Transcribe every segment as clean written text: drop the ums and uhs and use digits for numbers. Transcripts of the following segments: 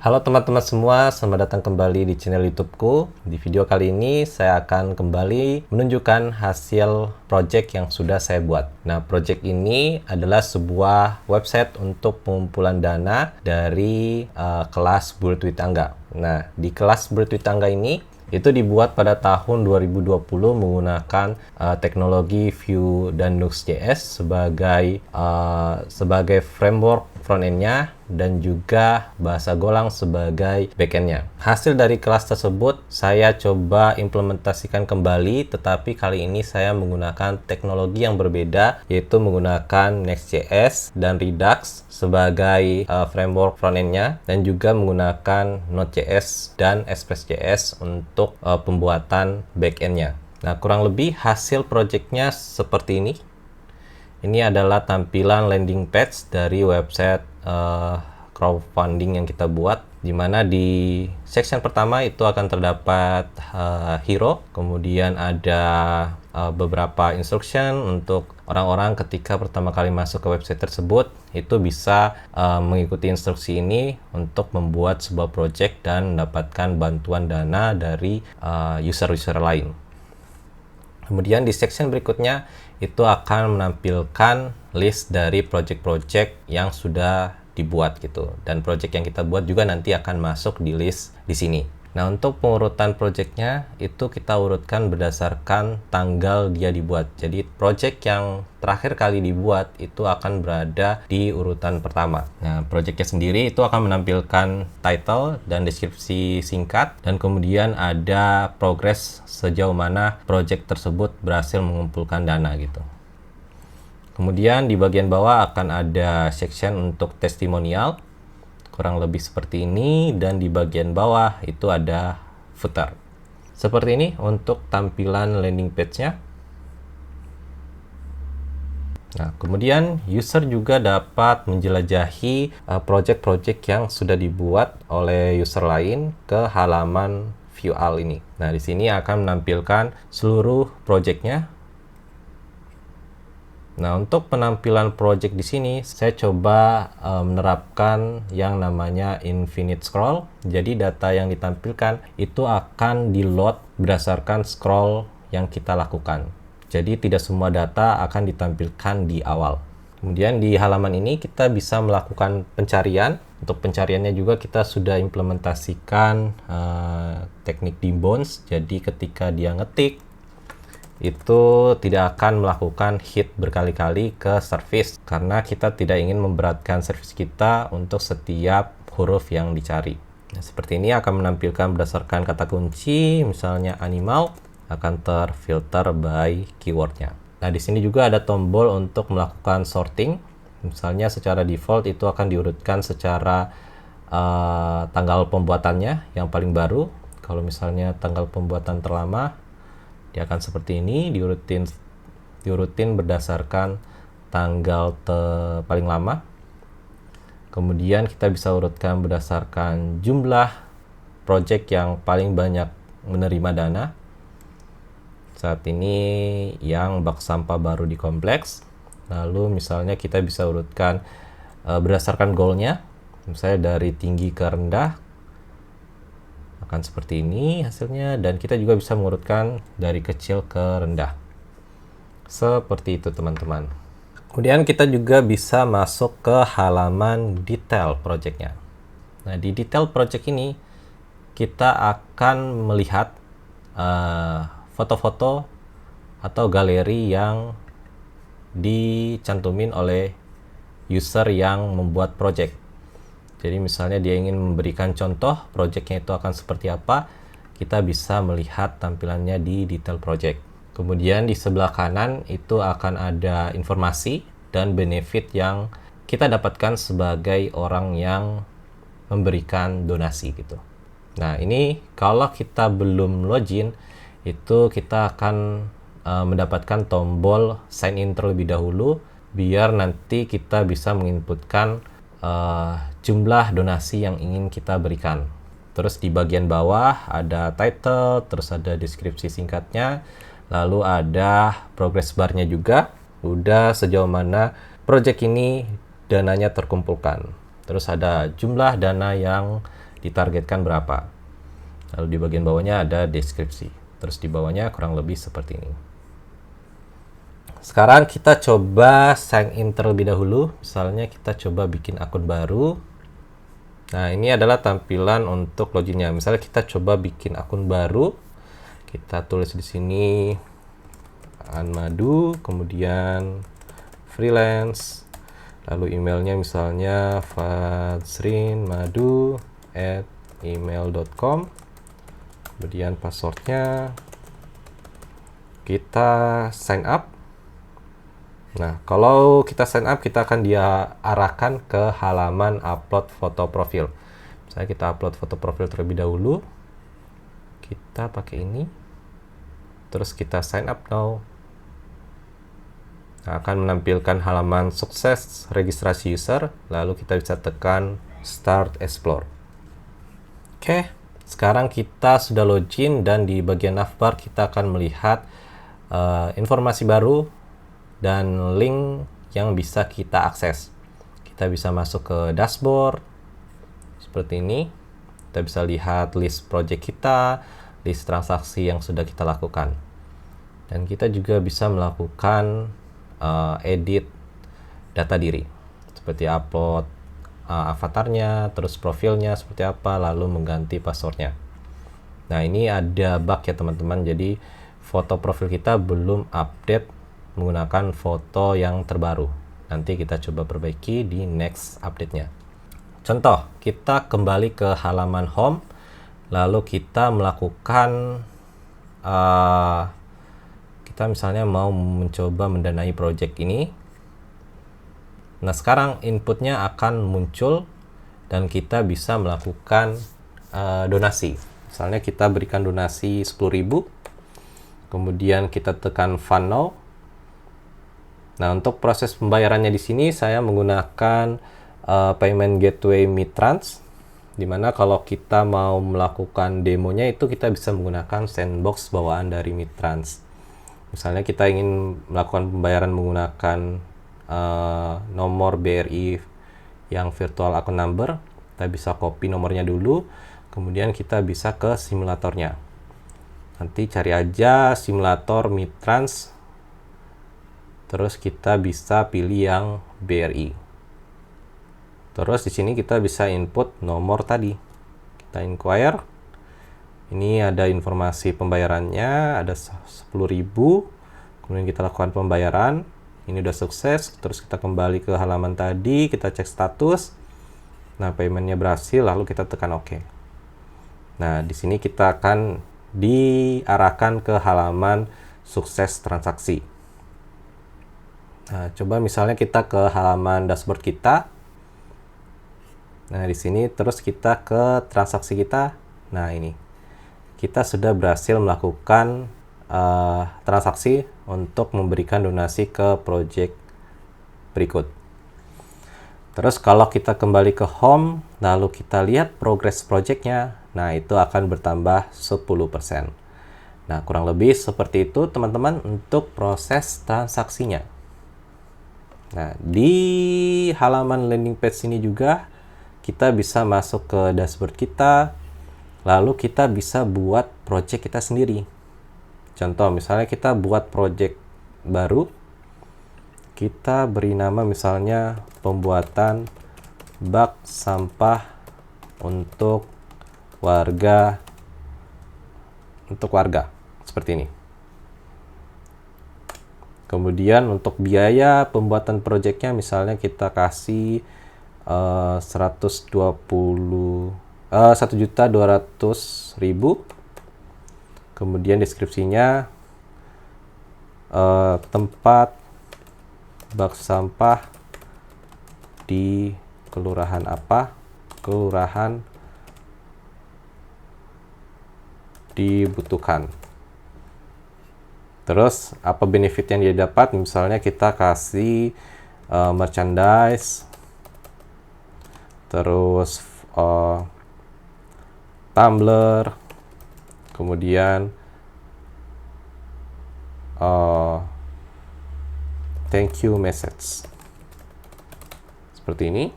Halo teman-teman semua, selamat datang kembali di channel YouTubeku. Di video kali ini saya akan kembali menunjukkan hasil project yang sudah saya buat. Nah, project ini adalah sebuah website untuk pengumpulan dana dari kelas Build with Angga. Nah, di kelas Build with Angga ini itu dibuat pada tahun 2020 menggunakan teknologi Vue dan Nuxt.js sebagai framework front-end-nya dan juga bahasa Golang sebagai back-end-nya. Hasil dari kelas tersebut saya coba implementasikan kembali, tetapi kali ini saya menggunakan teknologi yang berbeda, yaitu menggunakan Next.js dan Redux sebagai framework front-end-nya dan juga menggunakan Node.js dan Express.js untuk pembuatan back-end-nya. Nah, kurang lebih hasil project-nya seperti ini. Ini adalah tampilan landing page dari website crowdfunding yang kita buat, di mana di section pertama itu akan terdapat hero, kemudian ada beberapa instruction untuk orang-orang ketika pertama kali masuk ke website tersebut itu bisa mengikuti instruksi ini untuk membuat sebuah project dan mendapatkan bantuan dana dari user-user lain. Kemudian di section berikutnya itu akan menampilkan list dari project-project yang sudah dibuat gitu. Dan project yang kita buat juga nanti akan masuk di list di sini. Nah, untuk pengurutan projectnya itu kita urutkan berdasarkan tanggal dia dibuat. Jadi project yang terakhir kali dibuat itu akan berada di urutan pertama. Nah, projectnya sendiri itu akan menampilkan title dan deskripsi singkat, dan kemudian ada progress sejauh mana project tersebut berhasil mengumpulkan dana gitu. Kemudian di bagian bawah akan ada section untuk testimonial, kurang lebih seperti ini, dan di bagian bawah itu ada footer. Seperti ini untuk tampilan landing page-nya. Nah, kemudian user juga dapat menjelajahi project-project yang sudah dibuat oleh user lain ke halaman view all ini. Nah, di sini akan menampilkan seluruh project-nya. Nah, untuk penampilan project di sini, saya coba menerapkan yang namanya infinite scroll. Jadi, data yang ditampilkan itu akan di-load berdasarkan scroll yang kita lakukan. Jadi, tidak semua data akan ditampilkan di awal. Kemudian, di halaman ini kita bisa melakukan pencarian. Untuk pencariannya juga kita sudah implementasikan teknik debounce. Jadi, ketika dia ngetik, itu tidak akan melakukan hit berkali-kali ke service karena kita tidak ingin memberatkan service kita untuk setiap huruf yang dicari. Nah, seperti ini akan menampilkan berdasarkan kata kunci, misalnya animal akan terfilter by keywordnya. Nah, di sini juga ada tombol untuk melakukan sorting. Misalnya secara default itu akan diurutkan secara tanggal pembuatannya yang paling baru. Kalau misalnya tanggal pembuatan terlama, dia akan seperti ini, diurutin berdasarkan tanggal paling lama. Kemudian kita bisa urutkan berdasarkan jumlah project yang paling banyak menerima dana. Saat ini yang bak sampah baru di kompleks. Lalu misalnya kita bisa urutkan berdasarkan goalnya, misalnya dari tinggi ke rendah, akan seperti ini hasilnya, dan kita juga bisa mengurutkan dari kecil ke rendah. Seperti itu teman-teman. Kemudian kita juga bisa masuk ke halaman detail projectnya. Nah, di detail project ini kita akan melihat foto-foto atau galeri yang dicantumin oleh user yang membuat project. Jadi misalnya dia ingin memberikan contoh projectnya itu akan seperti apa, kita bisa melihat tampilannya di detail project. Kemudian di sebelah kanan itu akan ada informasi dan benefit yang kita dapatkan sebagai orang yang memberikan donasi gitu. Nah, ini kalau kita belum login, itu kita akan mendapatkan tombol sign in terlebih dahulu, biar nanti kita bisa menginputkan jumlah donasi yang ingin kita berikan. Terus di bagian bawah ada title, terus ada deskripsi singkatnya, lalu ada progress bar-nya juga, udah sejauh mana project ini dananya terkumpulkan. Terus ada jumlah dana yang ditargetkan berapa. Lalu di bagian bawahnya ada deskripsi. Terus di bawahnya kurang lebih seperti ini. Sekarang kita coba sign in terlebih dahulu. Misalnya kita coba bikin akun baru. Nah, ini adalah tampilan untuk loginnya. Misalnya kita coba bikin akun baru. Kita tulis di sini Anmadu, kemudian freelance, lalu emailnya misalnya fadsrinmadu@email.com, kemudian passwordnya kita sign up. Nah, kalau kita sign up, kita akan diarahkan ke halaman upload foto profil. Misalnya kita upload foto profil terlebih dahulu, kita pakai ini, terus kita sign up now. Nah, akan menampilkan halaman sukses registrasi user, lalu kita bisa tekan Start Explore. Oke, sekarang kita sudah login dan di bagian navbar kita akan melihat informasi baru dan link yang bisa kita akses. Kita bisa masuk ke dashboard seperti ini. Kita bisa lihat list project kita, list transaksi yang sudah kita lakukan. Dan kita juga bisa melakukan edit data diri, seperti upload avatarnya, terus profilnya seperti apa, lalu mengganti passwordnya. Nah, ini ada bug ya teman-teman, jadi foto profil kita belum update menggunakan foto yang terbaru. Nanti kita coba perbaiki di next update-nya. Contoh, kita kembali ke halaman home, lalu kita melakukan kita misalnya mau mencoba mendanai project ini. Nah, sekarang inputnya akan muncul dan kita bisa melakukan donasi. Misalnya kita berikan donasi 10.000, kemudian kita tekan Fund Now. Nah, untuk proses pembayarannya di sini saya menggunakan payment gateway Mitrans, dimana kalau kita mau melakukan demonya itu kita bisa menggunakan sandbox bawaan dari Mitrans. Misalnya kita ingin melakukan pembayaran menggunakan nomor BRI yang virtual account number, kita bisa copy nomornya dulu, kemudian kita bisa ke simulatornya. Nanti cari aja simulator Mitrans, terus kita bisa pilih yang BRI. Terus di sini kita bisa input nomor tadi. Kita inquire. Ini ada informasi pembayarannya, ada 10.000. Kemudian kita lakukan pembayaran. Ini udah sukses. Terus kita kembali ke halaman tadi, kita cek status. Nah, paymentnya berhasil, lalu kita tekan OK. Nah, di sini kita akan diarahkan ke halaman sukses transaksi. Nah, coba misalnya kita ke halaman dashboard kita. Nah, di sini terus kita ke transaksi kita. Nah, ini. Kita sudah berhasil melakukan transaksi untuk memberikan donasi ke project berikut. Terus kalau kita kembali ke home, lalu kita lihat progress projectnya, nah itu akan bertambah 10%. Nah, kurang lebih seperti itu teman-teman untuk proses transaksinya. Nah, di halaman landing page ini juga kita bisa masuk ke dashboard kita, lalu kita bisa buat project kita sendiri. Contoh, misalnya kita buat project baru, kita beri nama misalnya pembuatan bak sampah untuk warga, seperti ini. Kemudian untuk biaya pembuatan projectnya misalnya kita kasih 1.200.000. Kemudian deskripsinya tempat bak sampah di kelurahan apa, kelurahan dibutuhkan. Terus apa benefit yang dia dapat, misalnya kita kasih merchandise, terus tumbler, kemudian thank you message seperti ini.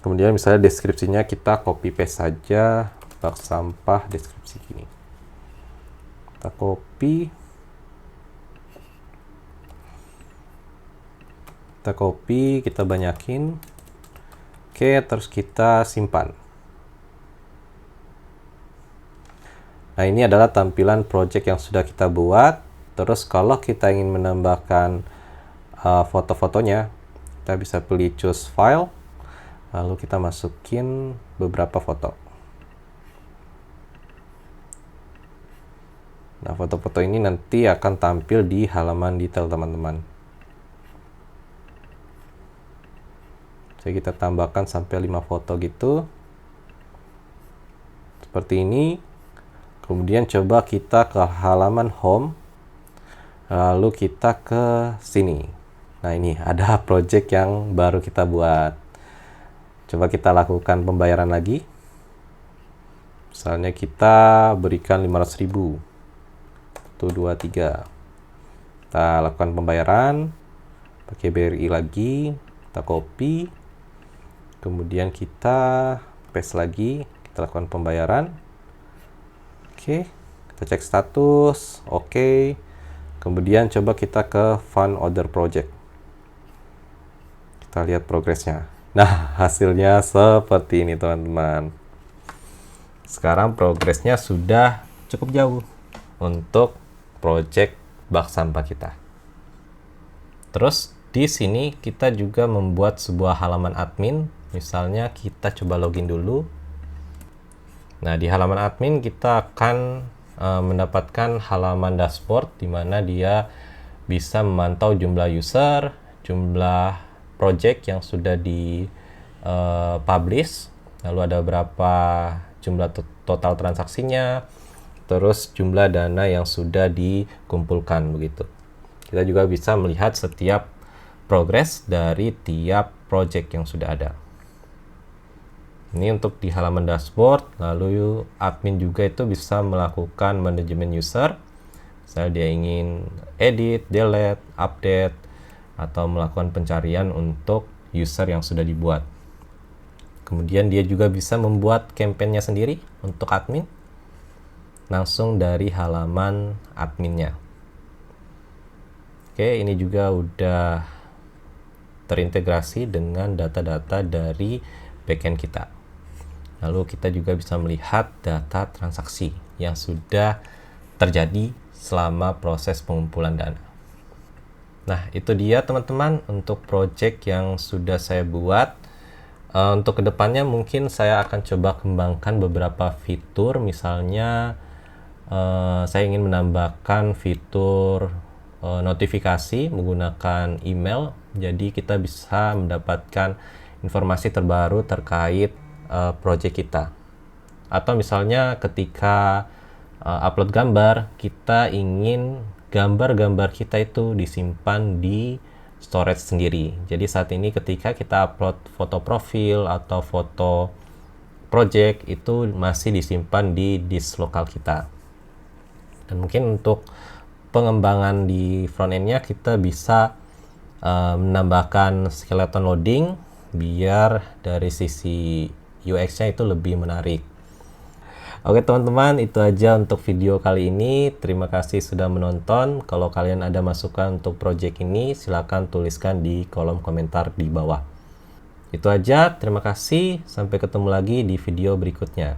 Kemudian misalnya deskripsinya kita copy paste saja, bak sampah deskripsi gini. Kita copy, kita banyakin. Oke, terus kita simpan. Nah, ini adalah tampilan project yang sudah kita buat. Terus kalau kita ingin menambahkan foto-fotonya, kita bisa pilih choose file. Lalu kita masukin beberapa foto. Nah, foto-foto ini nanti akan tampil di halaman detail teman-teman. Jadi kita tambahkan sampai 5 foto gitu. Seperti ini. Kemudian coba kita ke halaman home. Lalu kita ke sini. Nah, ini ada project yang baru kita buat. Coba kita lakukan pembayaran lagi. Misalnya kita berikan 500.000. 1, 2, 3. Kita lakukan pembayaran. Pakai BRI lagi. Kita copy. Kemudian kita paste lagi. Kita lakukan pembayaran. Oke. Kita cek status. Oke. Kemudian coba kita ke Fund Order Project. Kita lihat progresnya. Nah, hasilnya seperti ini teman-teman. Sekarang progresnya sudah cukup jauh untuk project bak sampah kita. Terus di sini kita juga membuat sebuah halaman admin. Misalnya kita coba login dulu. Nah, di halaman admin kita akan mendapatkan halaman dashboard di mana dia bisa memantau jumlah user, jumlah project yang sudah di publish, lalu ada berapa jumlah total transaksinya, terus jumlah dana yang sudah dikumpulkan begitu. Kita juga bisa melihat setiap progres dari tiap project yang sudah ada. Ini untuk di halaman dashboard. Lalu admin juga itu bisa melakukan manajemen user. Misalnya dia ingin edit, delete, update, atau melakukan pencarian untuk user yang sudah dibuat. Kemudian dia juga bisa membuat campaign-nya sendiri untuk admin langsung dari halaman adminnya. Oke, ini juga udah terintegrasi dengan data-data dari backend kita. Lalu kita juga bisa melihat data transaksi yang sudah terjadi selama proses pengumpulan dana. Nah, itu dia teman-teman untuk project yang sudah saya buat. Untuk kedepannya mungkin saya akan coba kembangkan beberapa fitur. Misalnya saya ingin menambahkan fitur notifikasi menggunakan email. Jadi kita bisa mendapatkan informasi terbaru terkait project kita. Atau misalnya ketika upload gambar, kita ingin gambar-gambar kita itu disimpan di storage sendiri. Jadi saat ini ketika kita upload foto profil atau foto project itu masih disimpan di disk lokal kita. Dan mungkin untuk pengembangan di front end-nya kita bisa menambahkan skeleton loading biar dari sisi UX-nya itu lebih menarik. Oke teman-teman, itu aja untuk video kali ini. Terima kasih sudah menonton. Kalau kalian ada masukan untuk project ini, silakan tuliskan di kolom komentar di bawah. Itu aja, terima kasih. Sampai ketemu lagi di video berikutnya.